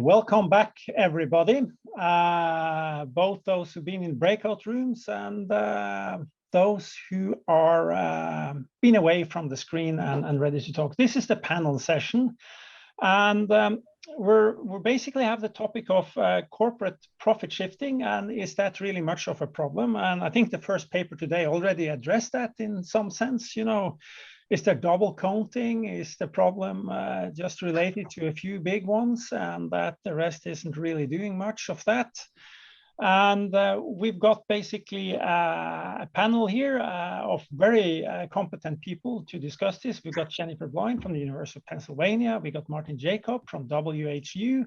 welcome back, everybody. Both those who've been in breakout rooms and those who are been away from the screen and ready to talk. This is the panel session, and we're basically have the topic of corporate profit shifting, and is that really much of a problem? And I think the first paper today already addressed that in some sense. You know, is there double counting? Is the problem just related to a few big ones, and that the rest isn't really doing much of that? And we've got basically a panel here of very competent people to discuss this. We've got Jennifer Blind from the University of Pennsylvania. We got Martin Jacob from WHU.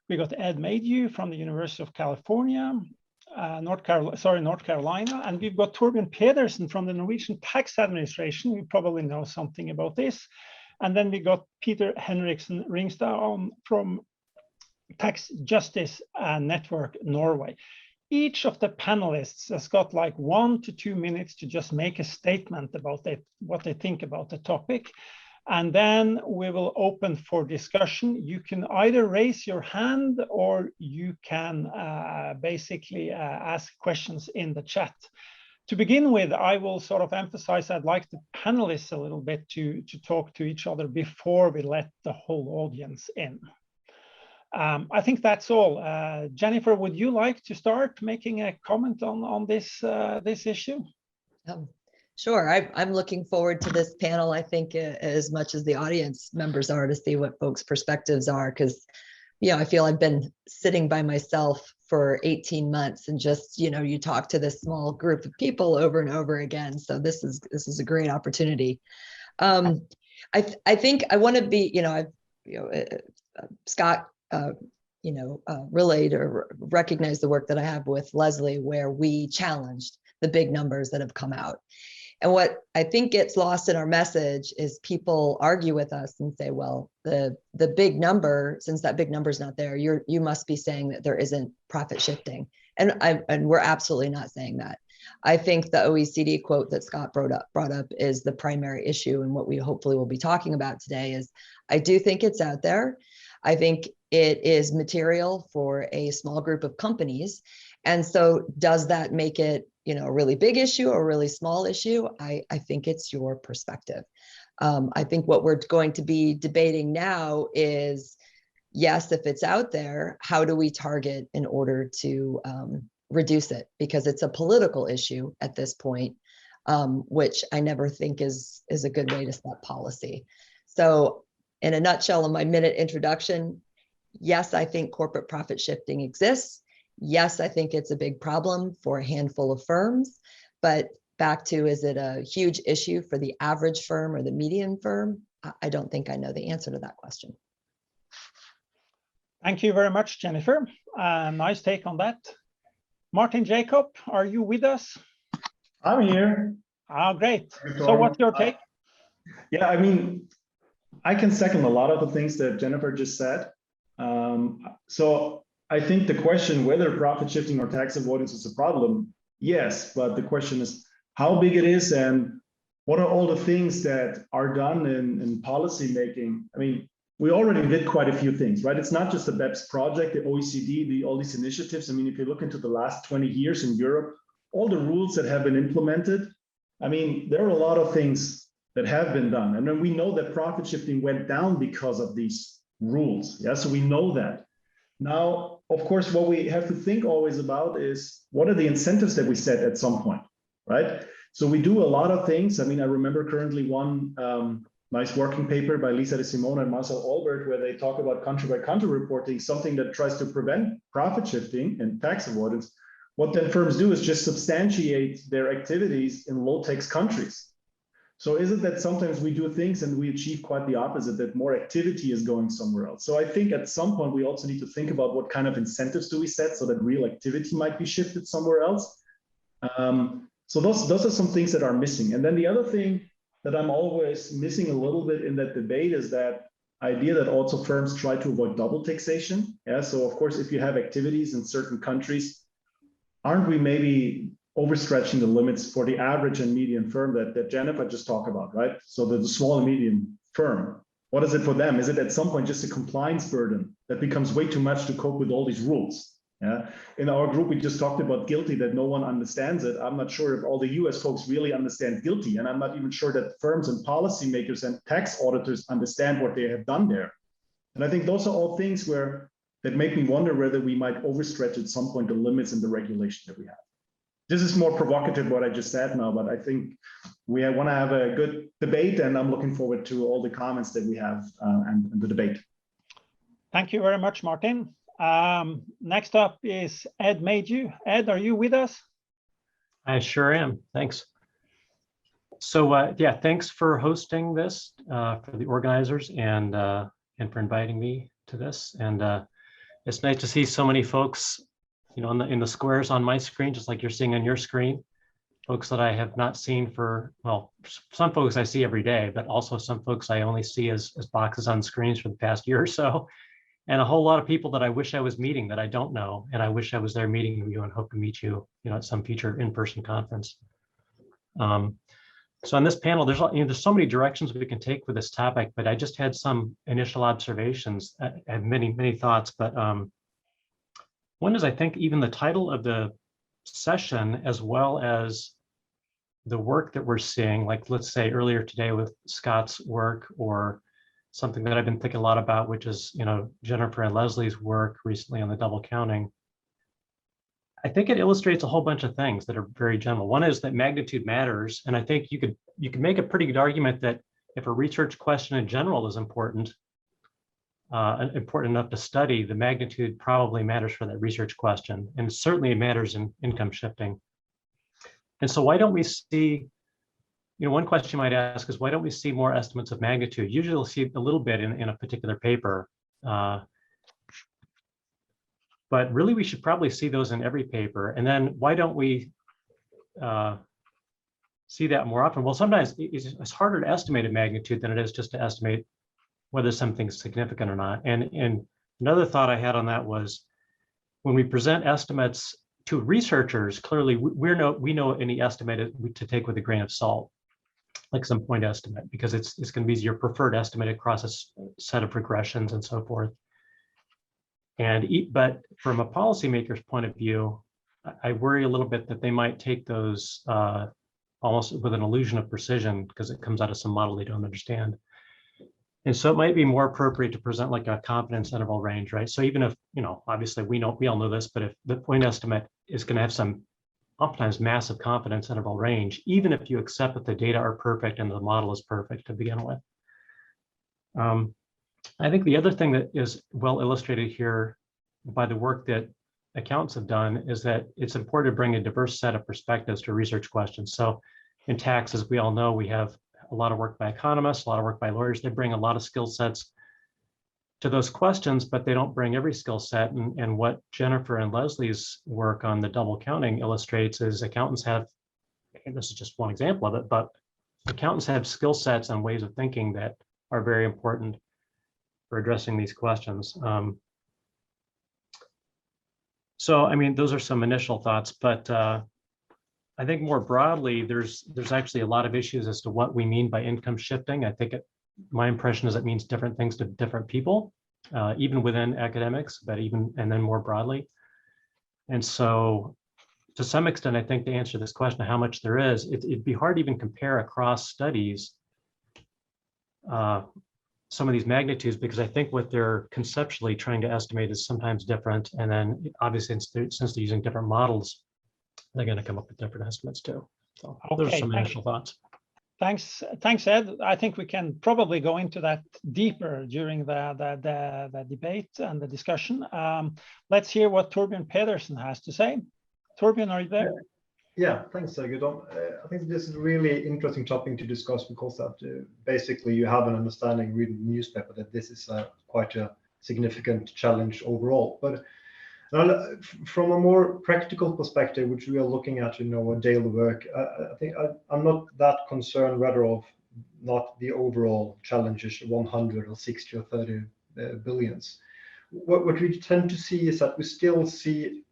We got Ed Maydew from the University of California. North Carolina, and we've got Torbjørn Pedersen from the Norwegian Tax Administration. You probably know something about this. And then we got Peter Henriksen Ringstad from Tax Justice Network Norway. Each of the panelists has got like 1 to 2 minutes to just make a statement about what they think about the topic. And then we will open for discussion. You can either raise your hand or you can basically ask questions in the chat. To begin with, I will sort of emphasize I'd like the panelists a little bit to talk to each other before we let the whole audience in. I think that's all. Jennifer, would you like to start making a comment on this issue? Sure. I'm looking forward to this panel, I think, as much as the audience members are, to see what folks' perspectives are, because, you know, I feel I've been sitting by myself for 18 months and just, you know, you talk to this small group of people over and over again. So this is a great opportunity. I think I want to be, Scott, relayed or recognized the work that I have with Leslie, where we challenged the big numbers that have come out. And what I think gets lost in our message is people argue with us and say, well, the big number, since that big number is not there, you must be saying that there isn't profit shifting. And we're absolutely not saying that. I think the OECD quote that Scott brought up is the primary issue, and what we hopefully will be talking about today is, I do think it's out there. I think it is material for a small group of companies. And so does that make it, a really big issue or a really small issue? I think it's your perspective. I think what we're going to be debating now is, yes, if it's out there, how do we target in order to reduce it? Because it's a political issue at this point, which I never think is a good way to set policy. So in a nutshell, in my minute introduction, yes, I think corporate profit shifting exists. Yes, I think it's a big problem for a handful of firms, but back to, is it a huge issue for the average firm or the median firm? I don't think I know the answer to that question. Thank you very much, Jennifer. Nice take on that. Martin Jacob, are you with us? I'm here. Oh, great. So what's your take? Yeah, I mean, I can second a lot of the things that Jennifer just said. So I think the question whether profit shifting or tax avoidance is a problem, yes, but the question is how big it is and what are all the things that are done in policy making. I mean, we already did quite a few things, right? It's not just the BEPS project, the OECD, all these initiatives. I mean, if you look into the last 20 years in Europe, all the rules that have been implemented, I mean, there are a lot of things that have been done. And then we know that profit shifting went down because of these rules. Yeah, so we know that. Now, of course, what we have to think always about is what are the incentives that we set at some point, right? So we do a lot of things. I mean, I remember currently one nice working paper by Lisa de Simone and Marcel Albert, where they talk about country by country reporting, something that tries to prevent profit shifting and tax avoidance. What then firms do is just substantiate their activities in low tax countries. So is it that sometimes we do things and we achieve quite the opposite, that more activity is going somewhere else? So I think at some point we also need to think about what kind of incentives do we set so that real activity might be shifted somewhere else. So those are some things that are missing. And then the other thing that I'm always missing a little bit in that debate is that idea that also firms try to avoid double taxation. Yeah. So of course, if you have activities in certain countries, aren't we maybe overstretching the limits for the average and median firm that Jennifer just talked about, right? So the small and medium firm. What is it for them? Is it at some point just a compliance burden that becomes way too much to cope with all these rules? Yeah. In our group, we just talked about guilty, that no one understands it. I'm not sure if all the US folks really understand guilty, and I'm not even sure that firms and policymakers and tax auditors understand what they have done there. And I think those are all things that make me wonder whether we might overstretch at some point the limits in the regulation that we have. This is more provocative what I just said now, but I think we want to have a good debate, and I'm looking forward to all the comments that we have and the debate. Thank you very much, Martin. Next up is Ed Maydew. Ed, are you with us? I sure am. Thanks. So yeah, thanks for hosting this for the organizers and for inviting me to this. And it's nice to see so many folks, you know, in the squares on my screen, just like you're seeing on your screen. Folks that I have not seen for, well, some folks I see every day, but also some folks I only see as boxes on screens for the past year or so. And a whole lot of people that I wish I was meeting that I don't know. And I wish I was there meeting you and hope to meet you, you know, at some future in-person conference. So on this panel, there's so many directions we can take with this topic, but I just had some initial observations. I have many thoughts, but one is, I think even the title of the session, as well as the work that we're seeing, like let's say earlier today with Scott's work, or something that I've been thinking a lot about, which is, you know, Jennifer and Leslie's work recently on the double counting. I think it illustrates a whole bunch of things that are very general. One is that magnitude matters, and I think you could make a pretty good argument that if a research question in general is important enough to study, the magnitude probably matters for that research question, and certainly it matters in income shifting. And so why don't we see, you know, one question you might ask is, why don't we see more estimates of magnitude? Usually we'll see a little bit in a particular paper, but really we should probably see those in every paper. And then why don't we see that more often? Well, sometimes it's harder to estimate a magnitude than it is just to estimate whether something's significant or not. And another thought I had on that was, when we present estimates to researchers, clearly we know any estimate to take with a grain of salt, like some point estimate, because it's going to be your preferred estimate across a set of regressions and so forth. But from a policymaker's point of view, I worry a little bit that they might take those almost with an illusion of precision, because it comes out of some model they don't understand. And so it might be more appropriate to present like a confidence interval range, right? So even if, you know, obviously we all know this, but if the point estimate is going to have some oftentimes massive confidence interval range, even if you accept that the data are perfect and the model is perfect to begin with. I think the other thing that is well illustrated here by the work that accountants have done is that it's important to bring a diverse set of perspectives to research questions. So in tax, as we all know, we have a lot of work by economists, a lot of work by lawyers. They bring a lot of skill sets to those questions, but they don't bring every skill set. And what Jennifer and Leslie's work on the double counting illustrates is accountants have, and this is just one example of it, but accountants have skill sets and ways of thinking that are very important for addressing these questions. So, I mean, those are some initial thoughts, but I think more broadly, there's actually a lot of issues as to what we mean by income shifting. I think my impression is it means different things to different people, even within academics, but and then more broadly. And so to some extent, I think to answer this question of how much there is, it'd be hard to even compare across studies some of these magnitudes, because I think what they're conceptually trying to estimate is sometimes different. And then obviously, since they're using different models, they're going to come up with different estimates too. So those are some initial thoughts. Thanks, Ed. I think we can probably go into that deeper during the debate and the discussion. Let's hear what Torbjørn Pedersen has to say. Torbjørn, are you there? Yeah, thanks, Gudon. I think this is a really interesting topic to discuss, because that basically you have an understanding reading the newspaper that this is quite a significant challenge overall. But from a more practical perspective, which we are looking at in our daily work, I think I'm not that concerned whether of not the overall challenges, 100 or 60 or 30 billions. What we tend to see is that we still see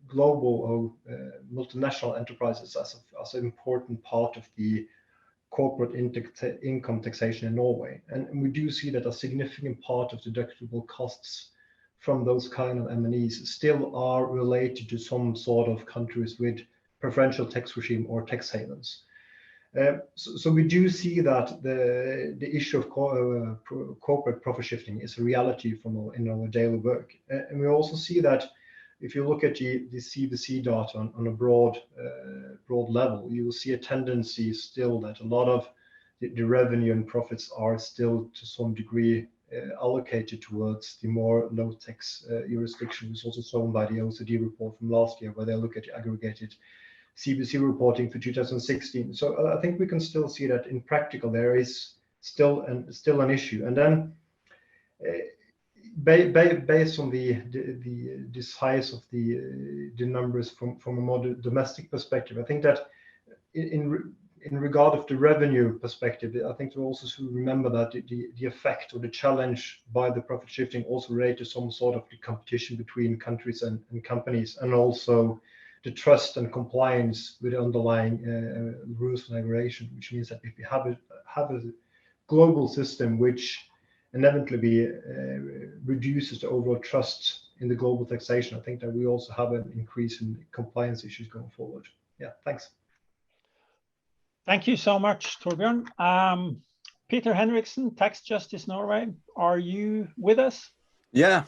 global or multinational enterprises as an important part of the corporate income taxation in Norway. And we do see that a significant part of deductible costs from those kind of M&Es still are related to some sort of countries with preferential tax regime or tax havens. So we do see that the issue of corporate profit shifting is a reality in our daily work. And we also see that if you look at the CBC data on a broad level, you will see a tendency still that a lot of the revenue and profits are still to some degree allocated towards the more low tax jurisdiction. It's also shown by the OECD report from last year, where they look at the aggregated CBC reporting for 2016. So I think we can still see that in practical there is still an issue. And then based on the size of the numbers from a more domestic perspective, I think that in regard of the revenue perspective, I think we also should remember that the effect or the challenge by the profit shifting also relate to some sort of the competition between countries and companies, and also the trust and compliance with the underlying rules and regulation, which means that if we have a global system which inevitably reduces the overall trust in the global taxation, I think that we also have an increase in compliance issues going forward. Yeah, thanks. Thank you so much, Torbjørn. Peter Henriksen, Tax Justice Norway, are you with us? Yeah.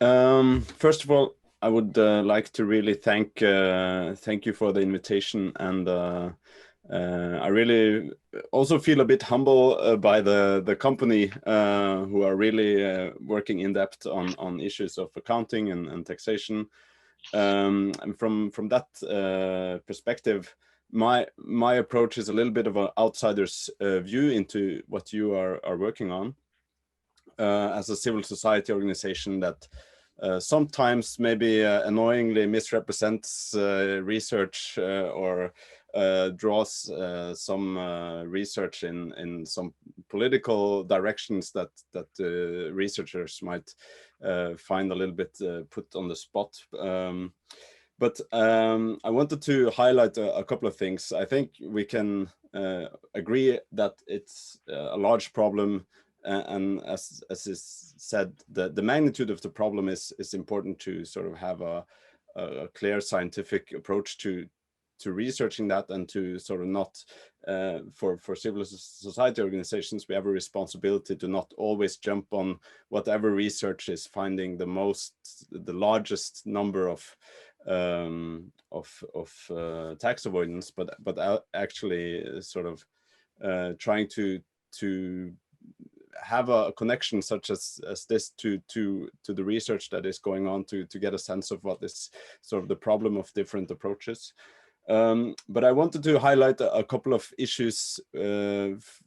First of all, I would like to really thank you for the invitation, and I really also feel a bit humble by the company who are really working in depth on issues of accounting and taxation. And from that perspective, my approach is a little bit of an outsider's view into what you are working on as a civil society organization that sometimes maybe annoyingly misrepresents research or draws some research in some political directions that researchers might find a little bit put on the spot. But I wanted to highlight a couple of things. I think we can agree that it's a large problem, and as is said, the magnitude of the problem is important to sort of have a clear scientific approach to researching that, and to sort of not for civil society organizations, we have a responsibility to not always jump on whatever research is finding the largest number of tax avoidance, but actually sort of trying to have a connection such as this to the research that is going on to get a sense of what is sort of the problem of different approaches. But I wanted to highlight a couple of issues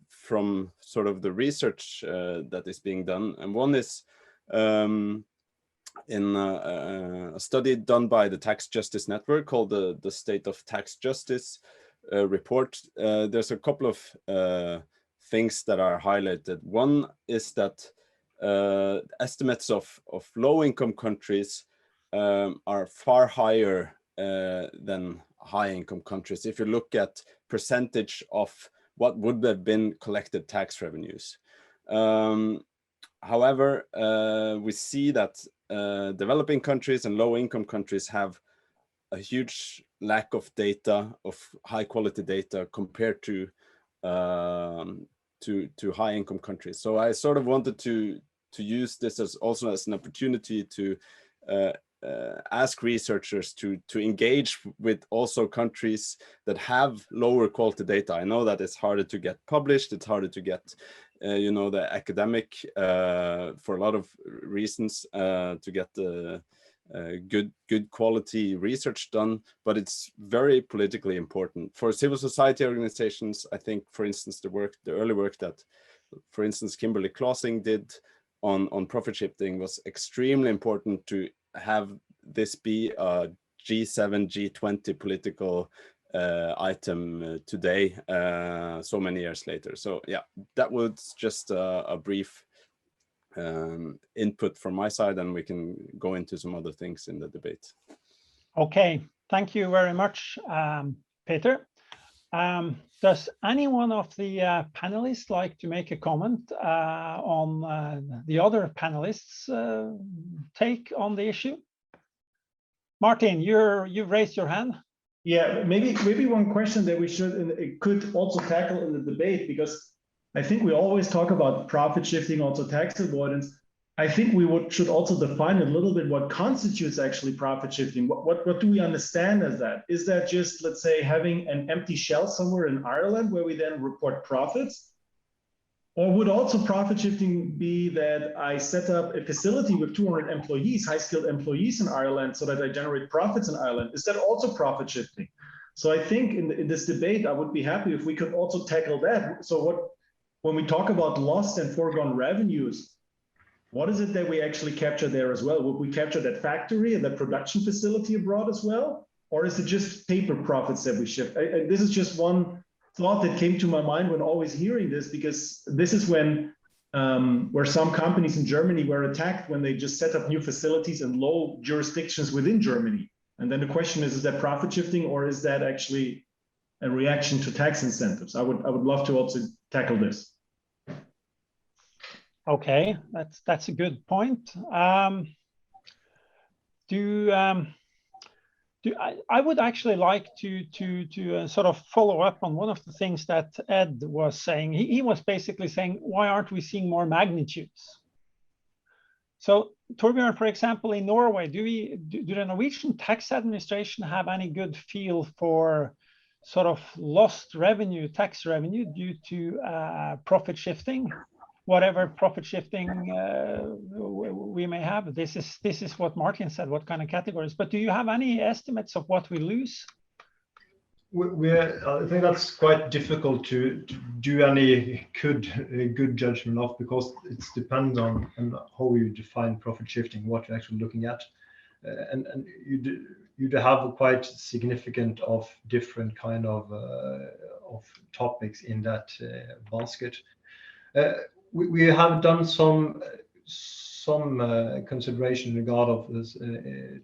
from sort of the research that is being done. And one is in a study done by the Tax Justice Network called the State of Tax Justice report. There's a couple of things that are highlighted. One is that estimates of low-income countries are far higher than high-income countries if you look at percentage of what would have been collected tax revenues. However, we see that developing countries and low-income countries have a huge lack of data, of high-quality data, compared to high-income countries. So I sort of wanted to use this as also as an opportunity to ask researchers to engage with also countries that have lower quality data. I know that it's harder to get published, it's harder to get the academic for a lot of reasons to get the good quality research done, but it's very politically important for civil society organizations. I think, for instance, the early work that, for instance, Kimberly Clausing did on profit shifting was extremely important to have this be a G7, G20 political item today, so many years later. So yeah, that was just a brief input from my side, and we can go into some other things in the debate. Okay, thank you very much, Peter. Does any one of the panelists like to make a comment on the other panelists' take on the issue? Martin, you've raised your hand. Yeah, maybe one question that we could also tackle in the debate, because I think we always talk about profit shifting, also tax avoidance. I think we should also define a little bit what constitutes actually profit shifting. What do we understand as that? Is that just, let's say, having an empty shell somewhere in Ireland where we then report profits? Or would also profit shifting be that I set up a facility with 200 employees, high-skilled employees in Ireland, so that I generate profits in Ireland? Is that also profit shifting? So I think in this debate, I would be happy if we could also tackle that. So when we talk about lost and foregone revenues, what is it that we actually capture there as well? Would we capture that factory and that production facility abroad as well? Or is it just paper profits that we shift? This is just one thought that came to my mind when always hearing this, because this is when where some companies in Germany were attacked when they just set up new facilities in low jurisdictions within Germany. And then the question is that profit shifting, or is that actually a reaction to tax incentives? I would love to also tackle this. Okay, that's a good point. I would actually like to sort of follow up on one of the things that Ed was saying. He was basically saying, why aren't we seeing more magnitudes? So Torbjørn, for example, in Norway, do the Norwegian tax administration have any good feel for sort of lost revenue, tax revenue due to profit shifting? Whatever profit shifting we may have. This is what Martin said, what kind of categories. But do you have any estimates of what we lose? I think that's quite difficult to do any good judgment of, because it depends on how you define profit shifting, what you're actually looking at. And you have quite significant of different kind of topics in that basket. We have done some consideration in regard of this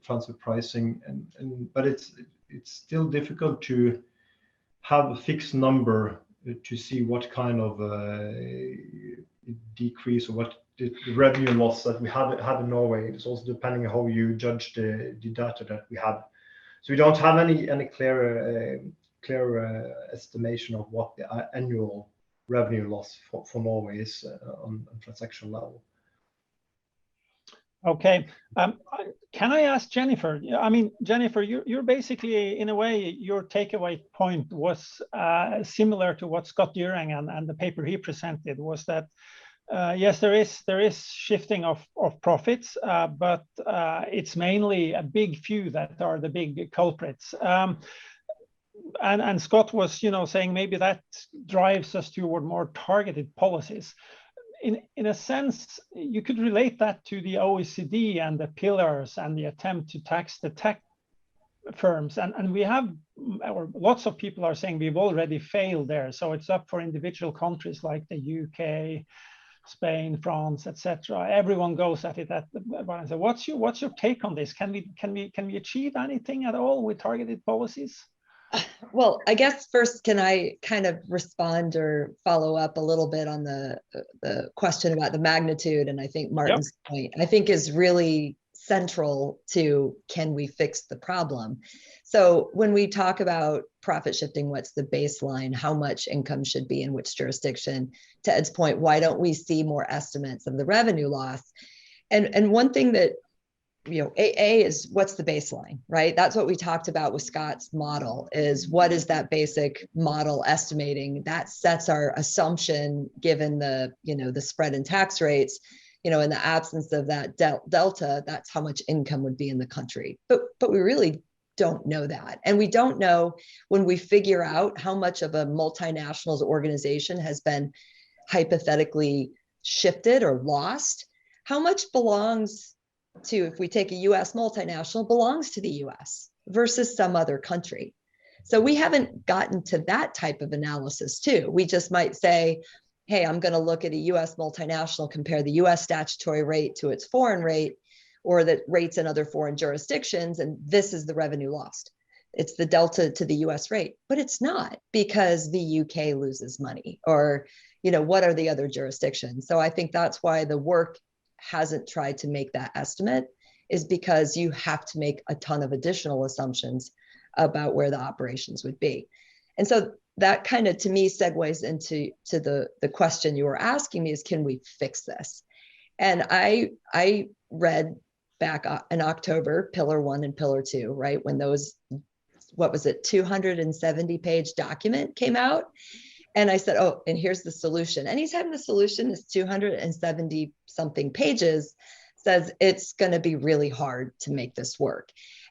transfer pricing, but it's still difficult to have a fixed number to see what kind of decrease or what the revenue loss that we have in Norway. It's also depending on how you judge the data that we have. So we don't have any clear estimation of what the annual revenue loss for Norway is on transaction level. Okay, can I ask Jennifer? I mean, Jennifer, you're basically, in a way, your takeaway point was similar to what Scott During and the paper he presented, was that yes, there is shifting of profits, but it's mainly a big few that are the big culprits. And Scott was, saying maybe that drives us toward more targeted policies. In a sense, you could relate that to the OECD and the pillars and the attempt to tax the tech firms. And we have, or lots of people are saying we've already failed there. So it's up for individual countries like the UK, Spain, France, etc. Everyone goes at it. So what's your take on this? Can we achieve anything at all with targeted policies? Well, I guess first, can I kind of respond or follow up a little bit on the question about the magnitude? And I think Martin's point, I think, is really central to, can we fix the problem? So when we talk about profit shifting, what's the baseline? How much income should be in which jurisdiction? To Ed's point, why don't we see more estimates of the revenue loss? And one thing that, AA is, what's the baseline, right? That's what we talked about with Scott's model, is what is that basic model estimating that sets our assumption, given the, the spread in tax rates, in the absence of that delta, that's how much income would be in the country. But we really don't know that. And we don't know, when we figure out how much of a multinationals organization has been hypothetically shifted or lost, how much belongs to, if we take a US multinational, belongs to the US versus some other country. So we haven't gotten to that type of analysis too. We just might say, hey, I'm going to look at a US multinational, compare the US statutory rate to its foreign rate, or the rates in other foreign jurisdictions, and this is the revenue lost. it's the delta to the US rate, but it's not, because the UK loses money, or, what are the other jurisdictions? So I think that's why the work hasn't tried to make that estimate, is because you have to make a ton of additional assumptions about where the operations would be. And so that kind of, to me, segues into the question you were asking me, is can we fix this? And I read back in October, Pillar 1 and Pillar 2, right? When those, 270-page document came out. And I said, oh, and here's the solution. Anytime the solution is 270 something pages, says it's going to be really hard to make this work.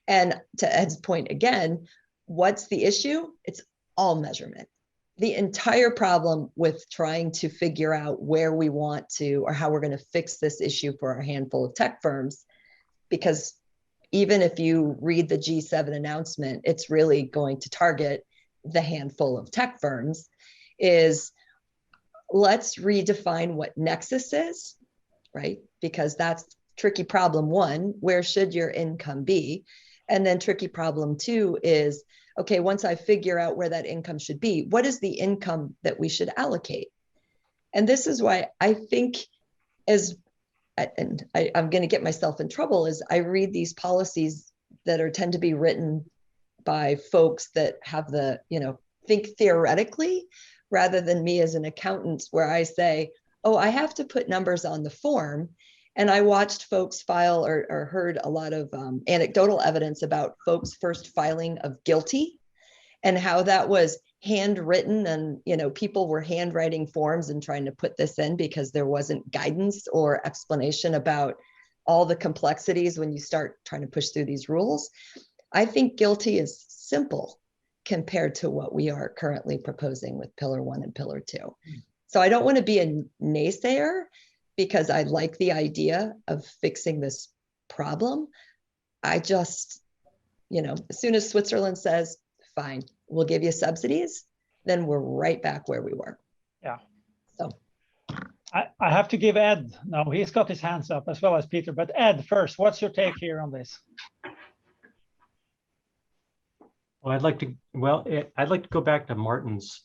And to Ed's point again, what's the issue? It's all measurement. The entire problem with trying to figure out where we want to, or how we're going to fix this issue for a handful of tech firms, because even if you read the G7 announcement, it's really going to target the handful of tech firms, is let's redefine what nexus is, right? Because that's tricky problem 1, where should your income be? And then tricky problem 2 is, okay, once I figure out where that income should be, what is the income that we should allocate? And this is why I think, I'm going to get myself in trouble, is I read these policies that tend to be written by folks that have think theoretically, rather than me as an accountant, where I say, oh, I have to put numbers on the form. And I watched folks file, or heard a lot of anecdotal evidence about folks' first filing of guilty, and how that was handwritten, and people were handwriting forms and trying to put this in because there wasn't guidance or explanation about all the complexities when you start trying to push through these rules. I think guilty is simple compared to what we are currently proposing with Pillar 1 and Pillar 2. So I don't want to be a naysayer, because I like the idea of fixing this problem. I just, as soon as Switzerland says, fine, we'll give you subsidies, then we're right back where we were. Yeah. So I have to give Ed, no, he's got his hands up as well as Peter, but Ed first, what's your take here on this? Well, I'd like to go back to Martin's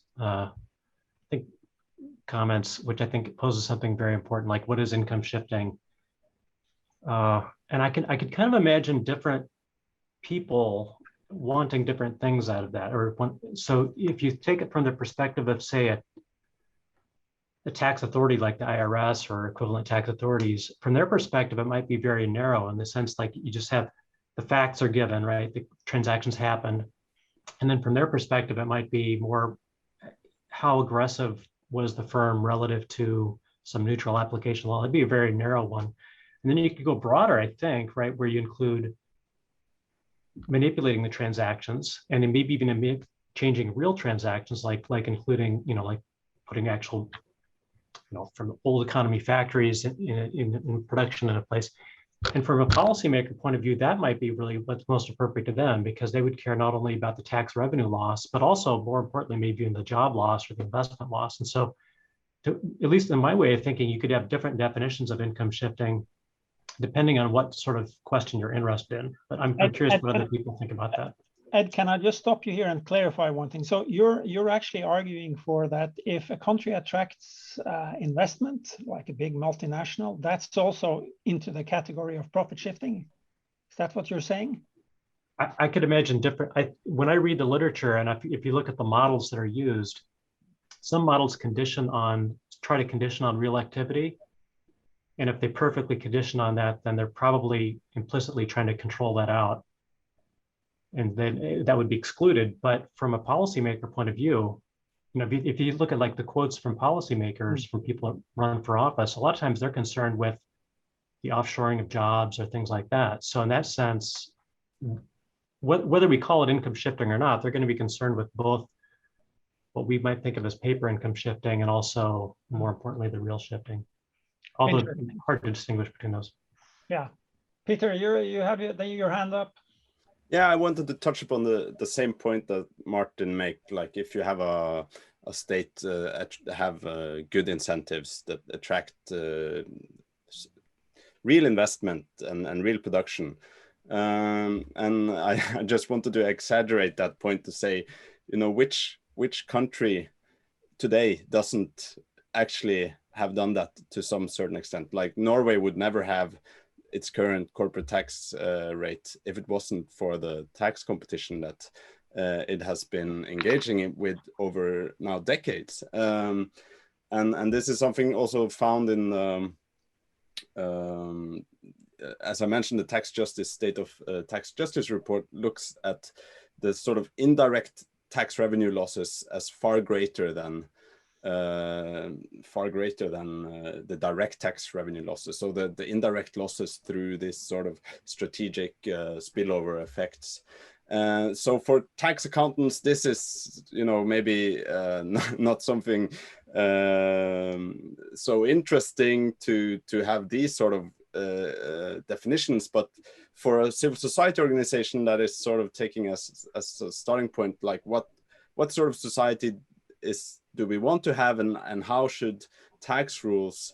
comments, which I think poses something very important, like what is income shifting? And I could kind of imagine different people wanting different things out of that. So if you take it from the perspective of, say, a tax authority like the IRS or equivalent tax authorities, from their perspective, it might be very narrow, in the sense like you just have the facts are given, right? The transactions happened. And then from their perspective, it might be more how aggressive was the firm relative to some neutral application law. It'd be a very narrow one. And then you could go broader, I think, right, where you include manipulating the transactions, and then maybe even changing real transactions, like including, like putting actual, from old economy factories in production in a place. And from a policymaker point of view, that might be really what's most appropriate to them, because they would care not only about the tax revenue loss, but also more importantly, maybe in the job loss or the investment loss. And so, at least in my way of thinking, you could have different definitions of income shifting depending on what sort of question you're interested in. But I'm curious what other people think about that. Ed, can I just stop you here and clarify one thing? So you're actually arguing for that if a country attracts investment, like a big multinational, that's also into the category of profit shifting. Is that what you're saying? I could imagine different. When I read the literature, and if you look at the models that are used, some models try to condition on real activity. And if they perfectly condition on that, then they're probably implicitly trying to control that out. And then that would be excluded. But from a policymaker point of view, if you look at like the quotes from policymakers, from people that run for office, a lot of times they're concerned with the offshoring of jobs or things like that. So in that sense, whether we call it income shifting or not, they're going to be concerned with both what we might think of as paper income shifting and also, more importantly, the real shifting. Although hard to distinguish between those. Yeah. Peter, you have your hand up. Yeah, I wanted to touch upon the same point that Martin made. Like if you have a state have good incentives that attract real investment and real production, And I just wanted to exaggerate that point to say, you know, which country today doesn't actually have done that to some certain extent. Like Norway would never have its current corporate tax rate if it wasn't for the tax competition that it has been engaging with over now decades. And this is something also found in as I mentioned, the tax justice state of tax justice report looks at the sort of indirect tax revenue losses as far greater than the direct tax revenue losses. So the indirect losses through this sort of strategic spillover effects. So for tax accountants, this is, you know, maybe not something so interesting to have these sort of definitions, but for a civil society organization that is sort of taking as a starting point, like what sort of society do we want to have, and how should tax rules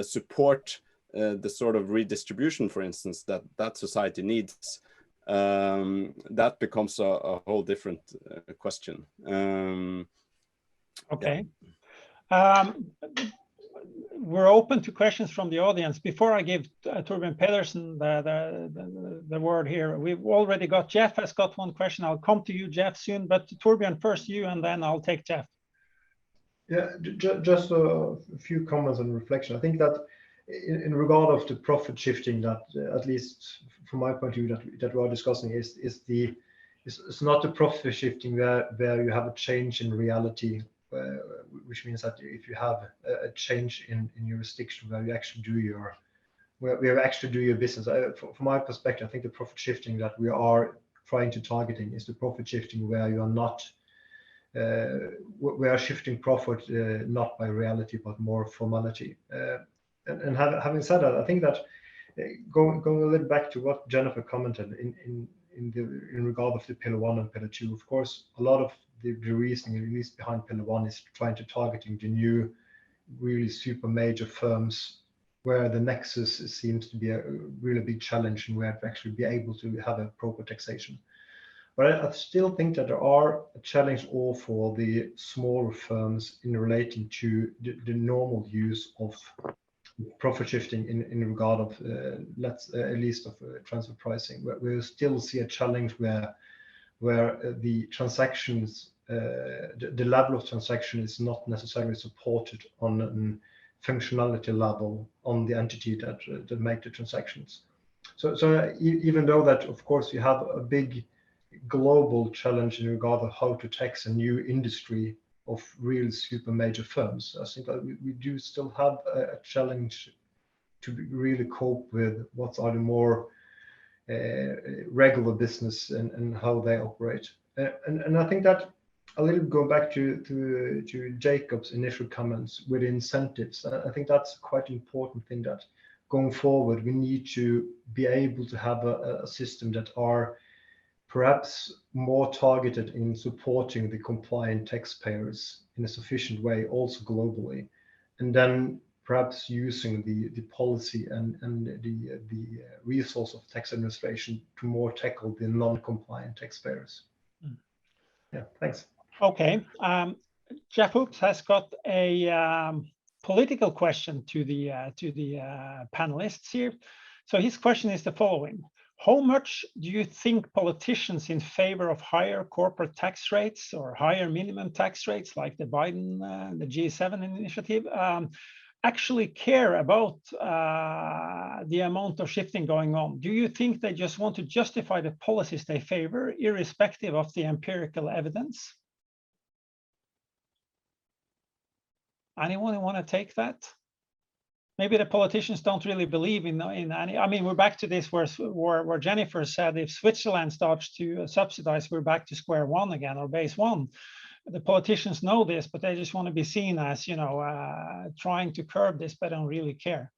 support the sort of redistribution, for instance, that society needs? That becomes a whole different question. Okay. Yeah. We're open to questions from the audience. Before I give Torbjørn Pedersen the word here, we've already got Jeff has got one question. I'll come to you, Jeff, soon, but Torbjørn first, you, and then I'll take Jeff. Yeah, just a few comments and reflection. I think that in regard of the profit shifting, that at least from my point of view that we are discussing is not the profit shifting where you have a change in reality, which means that if you have a change in jurisdiction where you actually do your business. From my perspective, I think the profit shifting that we are trying to targeting is the profit shifting where you are not we are shifting profit not by reality but more formality. And having said that, I think that going a little back to what Jennifer commented in regard of the Pillar 1 and Pillar 2, of course, a lot of the reasoning, at least behind Pillar 1, is trying to targeting the new, really super major firms where the nexus seems to be a really big challenge and where to actually be able to have a proper taxation. But I still think that there are a challenge all for the smaller firms in relating to the normal use of profit shifting in regard of at least of transfer pricing, where we still see a challenge where the transactions, the level of transaction is not necessarily supported on a functionality level on the entity that make the transactions. So even though that, of course, you have a big global challenge in regard of how to tax a new industry of real super major firms, I think that we do still have a challenge to really cope with what are the more regular business and how they operate. And I think that a little go back to Jacob's initial comments with incentives. I think that's quite an important thing, that going forward we need to be able to have a system that are perhaps more targeted in supporting the compliant taxpayers in a sufficient way, also globally, and then perhaps using the policy and the resource of tax administration to more tackle the non-compliant taxpayers. Yeah, thanks. Okay, Jeff Hooks has got a political question to the panelists here. So his question is the following: how much do you think politicians in favor of higher corporate tax rates or higher minimum tax rates, like the Biden, the G7 initiative, actually care about the amount of shifting going on? Do you think they just want to justify the policies they favor, irrespective of the empirical evidence? Anyone want to take that? Maybe the politicians don't really believe in any. I mean, we're back to this where Jennifer said if Switzerland starts to subsidize, we're back to square one again, or base one. The politicians know this, but they just want to be seen as, you know, trying to curb this, but don't really care.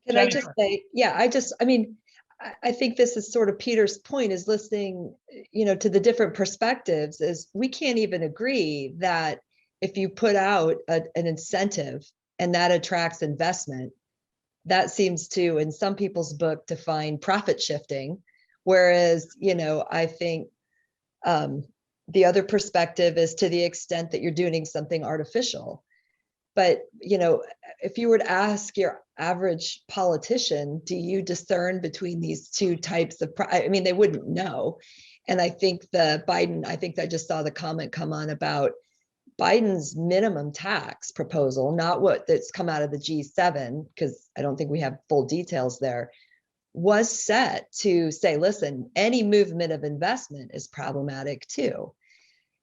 Can Jennifer. I just say, yeah, I mean, I think this is sort of Peter's point, is listening, you know, to the different perspectives. Is we can't even agree that if you put out an incentive and that attracts investment, that seems to, in some people's book, define profit shifting. Whereas, I think the other perspective is to the extent that you're doing something artificial. But, if you were to ask your average politician, do you discern between these two types of, they wouldn't know. And I think I think I just saw the comment come on about Biden's minimum tax proposal, not that's come out of the G7, because I don't think we have full details there, was set to say, listen, any movement of investment is problematic too.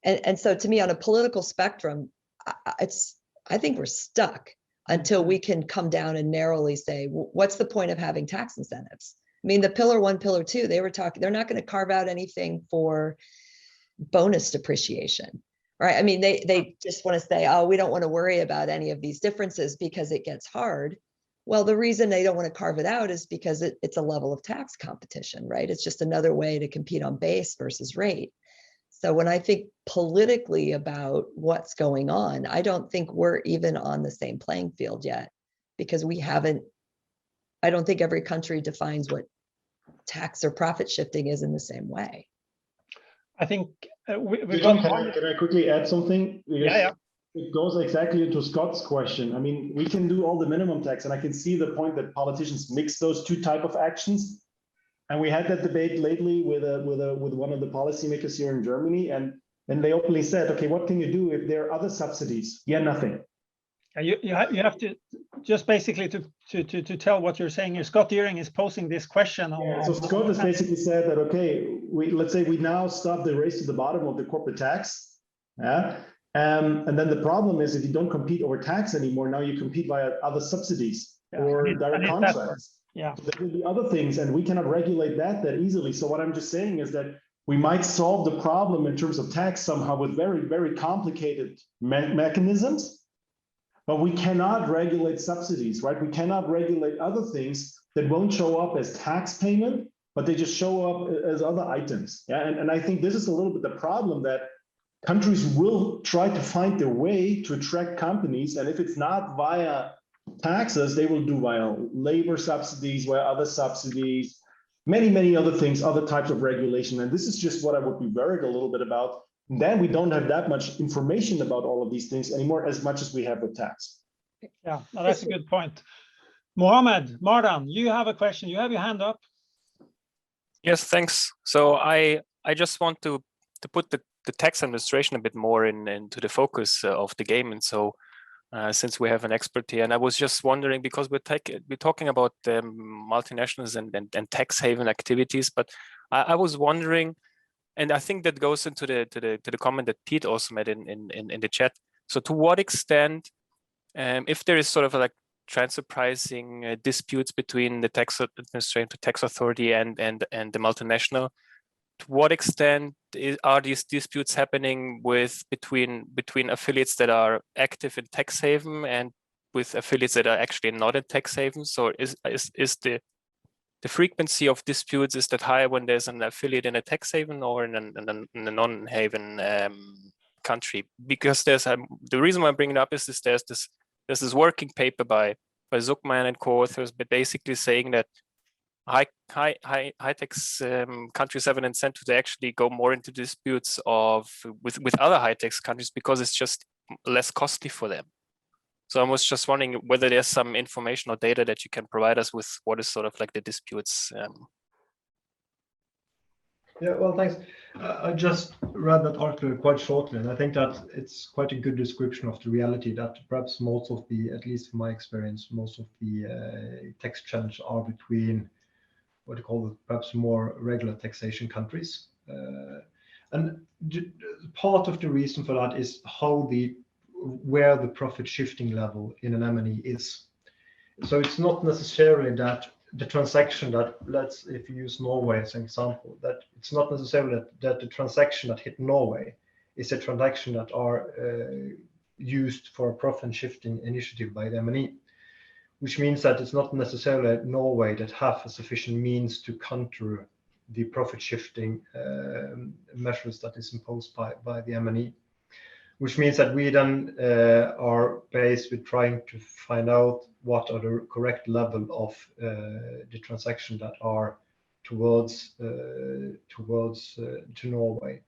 And so to me, on a political spectrum, I think we're stuck until we can come down and narrowly say, what's the point of having tax incentives? The pillar 1, pillar 2, they're not going to carve out anything for bonus depreciation, right? They just want to say, oh, we don't want to worry about any of these differences because it gets hard. Well, the reason they don't want to carve it out is because it's a level of tax competition, right? It's just another way to compete on base versus rate. So when I think politically about what's going on, I don't think we're even on the same playing field yet, because I don't think every country defines what tax or profit shifting is in the same way. I think Can I quickly add something? Yeah. It goes exactly into Scott's question. We can do all the minimum tax, and I can see the point that politicians mix those two type of actions. And we had that debate lately with one of the policymakers here in Germany, and they openly said, okay, what can you do if there are other subsidies? Yeah, nothing. You have to just basically to tell what you're saying here. Scott Deering is posing this question. So Scott has basically said that, okay, let's say we now stop the race to the bottom of the corporate tax. Yeah. And then the problem is, if you don't compete over tax anymore, now you compete via other subsidies or direct contracts. Yeah. So there will be other things, and we cannot regulate that easily. So what I'm just saying is that we might solve the problem in terms of tax somehow with very, very complicated mechanisms, but we cannot regulate subsidies, right? We cannot regulate other things that won't show up as tax payment, but they just show up as other items. Yeah, and I think this is a little bit the problem, that countries will try to find their way to attract companies, and if it's not via taxes, they will do via labor subsidies, via other subsidies, many other things, other types of regulation. And this is just what I would be worried a little bit about. And then we don't have that much information about all of these things anymore, as much as we have with tax. Yeah, no, that's a good point. Mohammed Mardan, you have a question. You have your hand up. Yes, thanks. So I just want to put the tax administration a bit more into the focus of the game. And so since we have an expert here, and I was just wondering, because we're talking about multinationals and tax haven activities, but I was wondering, and I think that goes into the comment that Pete also made in the chat. So to what extent, if there is sort of like transfer pricing disputes between the tax administration, the tax authority, and the multinational, to what extent are these disputes happening between affiliates that are active in tax haven and with affiliates that are actually not in tax haven? So is the frequency of disputes, is that higher when there's an affiliate in a tax haven or in a non-haven country? Because there's the reason why I'm bringing it up is there's this working paper by Zuckman and co-authors, but basically saying that high tax countries have an incentive to actually go more into disputes with other high tax countries because it's just less costly for them. So I was just wondering whether there's some information or data that you can provide us with what is sort of like the disputes. Yeah, well, thanks. I just read that article quite shortly, and I think that it's quite a good description of the reality that perhaps most of at least from my experience, most of the tax challenges are between what you call perhaps more regular taxation countries. And part of the reason for that is where the profit shifting level in an M&E is. So it's not necessarily that the transaction that, if you use Norway as an example, that it's not necessarily that the transaction that hit Norway is a transaction that are used for a profit shifting initiative by the M&E, which means that it's not necessarily Norway that have a sufficient means to counter the profit shifting measures that is imposed by the M&E. which means that we then are faced with trying to find out what are the correct level of the transaction that are towards to Norway.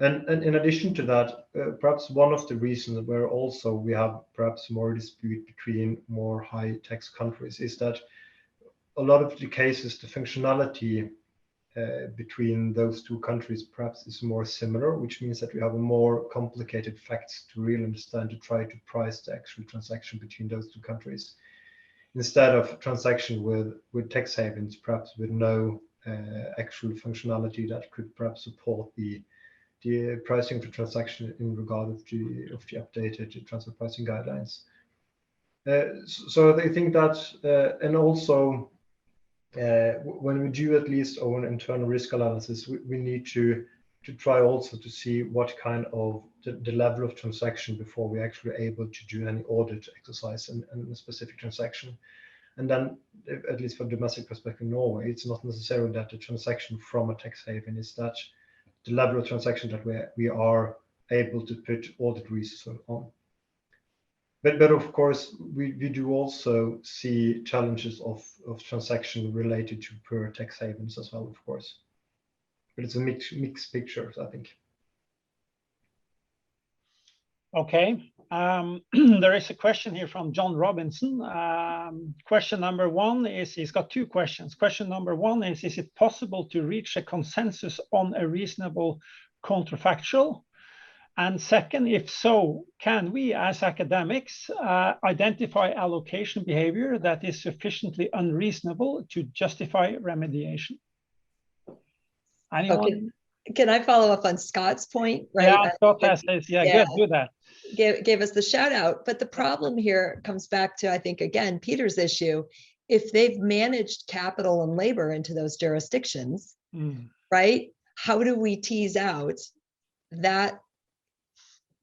And in addition to that, perhaps one of the reasons where also we have perhaps more dispute between more high tax countries is that a lot of the cases, the functionality between those two countries perhaps is more similar, which means that we have a more complicated facts to really understand to try to price the actual transaction between those two countries, instead of transaction with tax havens, perhaps with no actual functionality that could perhaps support the pricing of the transaction in regard of the updated transfer pricing guidelines. So I think that, and also when we do at least our internal risk analysis, we need to try also to see what kind of the level of transaction before we actually able to do any audit exercise in a specific transaction. And then, at least from domestic perspective in Norway, it's not necessarily that the transaction from a tax haven is that the level of transaction that we are able to put audit resources on. But of course, we do also see challenges of transaction related to per tax havens as well, of course. But it's a mixed picture, I think. Okay. There is a question here from John Robinson. Question number one is, he's got two questions. Question number one is it possible to reach a consensus on a reasonable counterfactual? And second, if so, can we as academics identify allocation behavior that is sufficiently unreasonable to justify remediation? Anyone? Okay. Can I follow up on Scott's point? Right? Yeah, Scott says, good, do that. Gave us the shout out. But the problem here comes back to, I think, again, Peter's issue. If they've managed capital and labor into those jurisdictions, right? How do we tease out that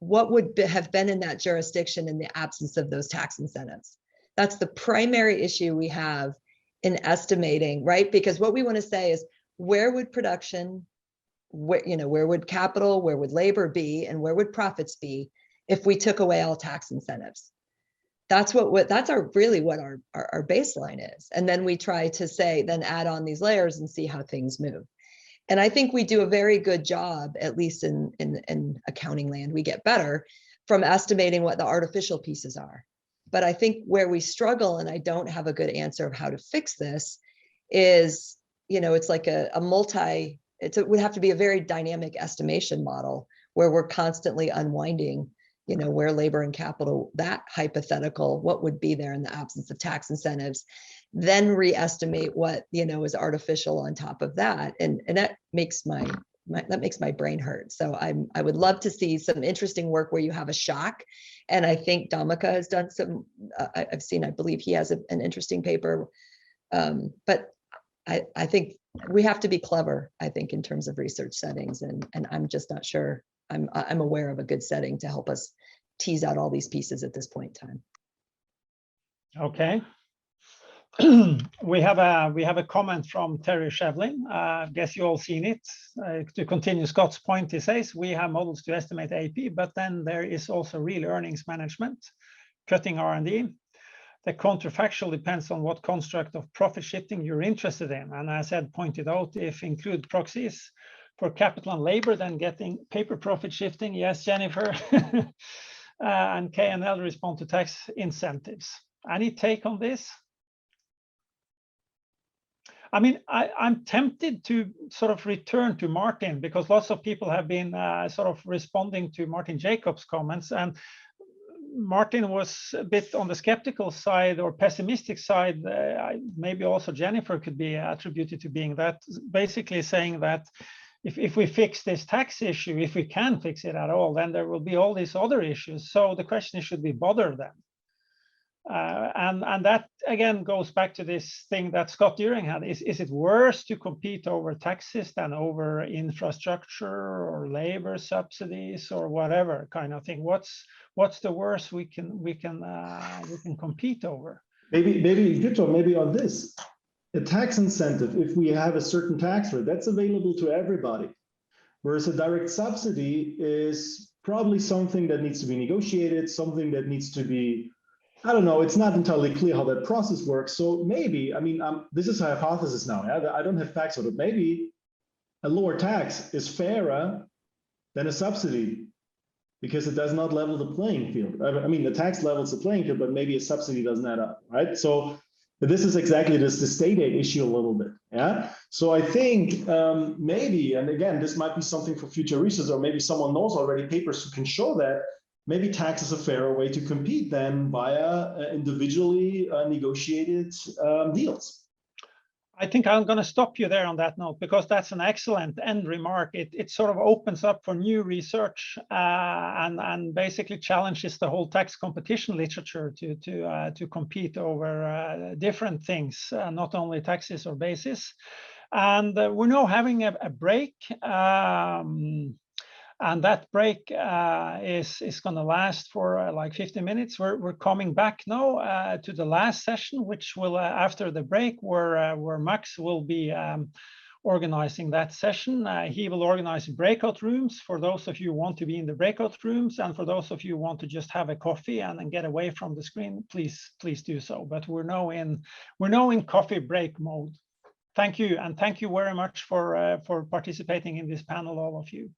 what would have been in that jurisdiction in the absence of those tax incentives? That's the primary issue we have in estimating, right? Because what we want to say is, where would production, where would capital, where would labor be, and where would profits be if we took away all tax incentives? That's that's really what our baseline is. And then we try to say, then add on these layers and see how things move. And I think we do a very good job, at least in accounting land, we get better from estimating what the artificial pieces are. But I think where we struggle, and I don't have a good answer of how to fix this, is, it's like it would have to be a very dynamic estimation model where we're constantly unwinding, where labor and capital, that hypothetical, what would be there in the absence of tax incentives, then re-estimate what, is artificial on top of that. And that makes my brain hurt. So I would love to see some interesting work where you have a shock. And I think Dhammika has done some, I believe he has an interesting paper. But I think we have to be clever, I think, in terms of research settings. And I'm just not sure I'm aware of a good setting to help us tease out all these pieces at this point in time. Okay. We have a comment from Terry Shevlin. Guess you all seen it. To continue Scott's point, he says we have models to estimate AP, but then there is also real earnings management, cutting R&D. The counterfactual depends on what construct of profit shifting you're interested in. And as Ed pointed out, if include proxies for capital and labor, then getting paper profit shifting. Yes, Jennifer. And KNL respond to tax incentives. Any take on this? I mean, I'm tempted to sort of return to Martin, because lots of people have been sort of responding to Martin Jacobs' comments, and Martin was a bit on the skeptical side or pessimistic side. Maybe also Jennifer could be attributed to being that, basically saying that if we fix this tax issue, if we can fix it at all, then there will be all these other issues. So the question is, should we bother them? And that again goes back to this thing that Scott Deering had. Is it worse to compete over taxes than over infrastructure or labor subsidies or whatever kind of thing? What's the worst we can compete over? Maybe on this, a tax incentive, if we have a certain tax rate, that's available to everybody, whereas a direct subsidy is probably something that needs to be negotiated, something that needs to be, I don't know, it's not entirely clear how that process works. So maybe, I mean, this is a hypothesis now. Yeah? I don't have facts on it. Maybe a lower tax is fairer than a subsidy because it does not level the playing field. I mean, the tax levels the playing field, but maybe a subsidy doesn't add up, right? So this is exactly this the state aid issue a little bit, yeah? So I think maybe, and again, this might be something for future research, or maybe someone knows already papers who can show that, maybe tax is a fairer way to compete than via individually negotiated deals. I think I'm going to stop you there on that note, because that's an excellent end remark. It sort of opens up for new research and basically challenges the whole tax competition literature to compete over different things, not only taxes or basis. And we're now having a break. And that break is going to last for like 50 minutes. We're coming back now to the last session, which will after the break, where Max will be organizing that session. He will organize breakout rooms for those of you who want to be in the breakout rooms, and for those of you who want to just have a coffee and then get away from the screen, please do so. But we're now in coffee break mode. Thank you, and thank you very much for participating in this panel, all of you.